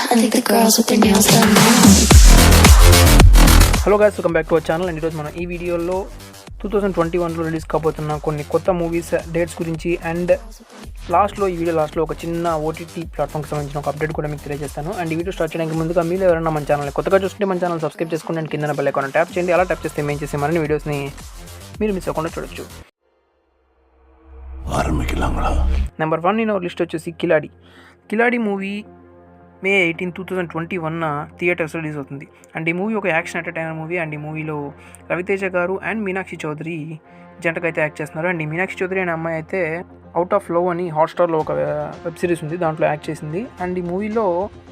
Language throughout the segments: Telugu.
I think the girls with their nails done now. Hello guys, welcome back to our channel. And ఈరోజు మనం ఈ వీడియోలో 2021లో రిలీజ్ కాబోతున్న కొన్ని కొత్త మూవీస్ డేట్స్ గురించి అండ్ ఈ వీడియో లాస్ట్లో ఒక చిన్న ఓటీటీ ప్లాట్ఫామ్కి సంబంధించిన ఒక అప్డేట్ కూడా మీకు తెలియజేస్తాను. అండ్ ఈ వీడియో స్టార్ట్ చేయడానికి ముందుగా మీరు ఎవరైనా మన ఛానల్ కొత్తగా చూస్తుంటే మన ఛానల్ సబ్స్క్రైబ్ చేసుకోండి అండ్ కింద బెల్ ఐకాన్ ట్యాప్ చేయండి. అలా ట్యాప్ చేస్తే మేము చేసే మరిన్ని వీడియోస్ని మీరు మిస్ అవ్వకుండా చూడొచ్చు. నెంబర్ 1 ఇన్ అవర్ లిస్ట్ వచ్చేసి కిలాడి మూవీ May 18, 2021 థియేటర్స్ రిలీజ్ అవుతుంది. అండ్ ఈ మూవీ ఒక యాక్షన్ ఎంటర్టైనర్ మూవీ. అండ్ ఈ మూవీలో రవితేజ గారు అండ్ మీనాక్షి చౌదరి జంటగా అయితే యాక్ట్ చేస్తున్నారు. అండ్ ఈ మీనాక్షి చౌదరి అనే అమ్మాయి అయితే అవుట్ ఆఫ్ లవ్ అని హాట్స్టార్లో ఒక వెబ్ సిరీస్ ఉంది, దాంట్లో యాక్ట్ చేసింది. అండ్ ఈ మూవీలో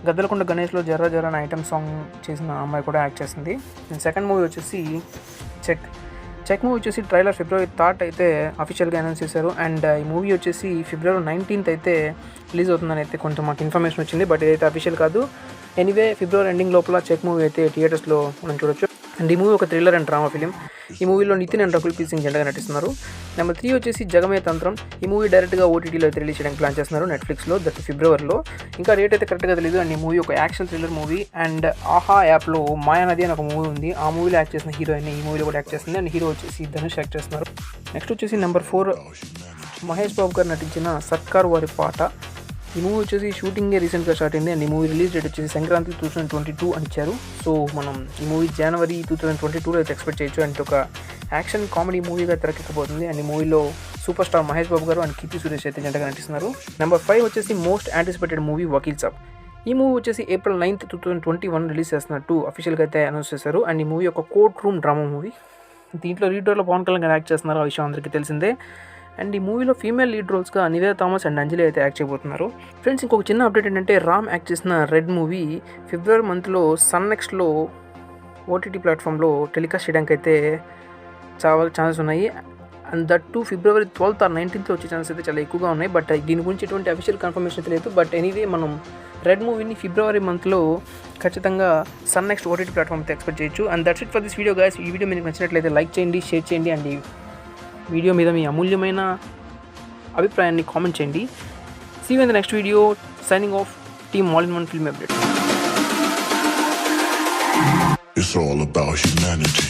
గద్దలకొండ గణేష్లో జర్రా జర్రా అనే ఐటమ్ సాంగ్ చేసిన అమ్మాయి కూడా యాక్ట్ చేసింది. అండ్ సెకండ్ మూవీ వచ్చేసి చెక్ మూవీ వచ్చేసి ట్రైలర్ February 3 అయితే అఫీషియల్గా అనౌన్స్ చేశారు. అండ్ ఈ మూవీ వచ్చేసి February 19 అయితే రిలీజ్ అవుతుందని అయితే కొంచెం మాకు ఇన్ఫర్మేషన్ వచ్చింది, బట్ ఇదైతే అఫీషియల్ కాదు. ఎనీవే February ఎండింగ్ లోపల చెక్ మూవీ అయితే థియేటర్స్లో మనం చూడొచ్చు. అండ్ ఈ మూవీ ఒక థ్రిల్లర్ అండ్ డ్రామా ఫిలిం. ఈ మూవీలో నితిన్ అండ్ రకుల్ ప్రీత్ సింగ్ జంటగా నటిస్తున్నారు. నెంబర్ 3 వచ్చేసి జగమే తంత్రం. ఈ మూవీ డైరెక్ట్గా ఓటీటీలో అయితే రిలీజ్ చేయడానికి ప్లాన్ చేస్తున్నారు, నెట్ఫ్లిక్స్లో. దట్ ఫిబ్రవరిలో. ఇంకా రేట్ అయితే కరెక్ట్గా తెలియదు. అండ్ ఈ మూవీ ఒక యాక్షన్ థ్రిల్లర్ మూవీ. అండ్ ఆహా యాప్లో మాయానది అని ఒక మూవీ ఉంది, ఆ మూవీలో యాక్ట్ చేసిన హీరోయిన్ ఈ మూవీలో కూడా యాక్ట్ చేస్తుంది. అండ్ హీరో వచ్చేసి ధనుష్ యాక్ట్ చేస్తున్నారు. నెక్స్ట్ వచ్చేసి నెంబర్ 4 మహేష్ బాబు గారు నటించిన సర్కార్ వారి పాట. ఈ మూవీ వచ్చేసి షూటింగే రీసెంట్గా స్టార్ట్ అయింది. అండ్ ఈ మూవీ రిలీజ్ డేట్ వచ్చేసి సంక్రాంతి 2022 అని ఇచ్చారు. సో మనం ఈ మూవీ January 2022లో అయితే ఎక్స్పెక్ట్ చేయొచ్చు. అండ్ ఒక యాక్షన్ కామెడీ మూవీగా తెరకెక్కబోతుంది. అండ్ ఈ మూవీలో సూపర్ స్టార్ మహేష్ బాబు గారు అండ్ కీర్తి సురేష్ అయితే జంటగా నటిస్తున్నారు. నెంబర్ 5 వచ్చేసి most anticipated movie Vakeel Saab. ఈ మూవీ వచ్చేసి April 9, 2021 రిలీజ్ చేస్తున్నట్టు అఫీషియల్గా అయితే అనౌన్స్ చేశారు. అండ్ ఈ మూవీ ఒక కోర్ట్ రూమ్ డ్రామా మూవీ. దీంట్లో లీడ్ రోల్లో పవన్ కళ్యాణ్ గారు యాక్ట్ చేస్తున్నారు, ఆ విషయం అందరికీ తెలిసిందే. అండ్ ఈ మూవీలో ఫీమేల్ లీడ్ రోల్స్గా నివేదా థామస్ అండ్ అంజలి అయితే యాక్ట్ చేయబోతున్నారు. ఫ్రెండ్స్, ఇంకొక చిన్న అప్డేట్ ఏంటంటే రామ్ యాక్ట్ చేసిన రెడ్ మూవీ February మంత్లో సన్ నెక్స్ట్లో ఓటీటీ ప్లాట్ఫామ్లో టెలికాస్ట్ చేయడానికి అయితే చాలా ఛాన్సెస్ ఉన్నాయి. And that too February 12 or 19 వచ్చే ఛాన్సెస్ అయితే చాలా ఎక్కువగా ఉన్నాయి. బట్ దీని గురించి ఎటువంటి అఫీషియల్ కన్ఫర్మేషన్ తెలియదు. బట్ ఎనీవే మనం రెడ్ మూవీని February మంత్లో ఖచ్చితంగా సన్ నెక్స్ట్ ఓటీటీ ప్లాట్ఫామ్ అయితే ఎక్స్పెక్ట్ చేయొచ్చు. And that's it for this video guys. ఈ వీడియో మీకు నచ్చినట్లయితే లైక్ చేయండి, షేర్ చేయండి. అండ్ ఈ వీడియో మీద మీ అమూల్యమైన అభిప్రాయాన్ని కామెంట్ చేయండి. See you in the next video. Signing off, team all in one film update. It's all about humanity.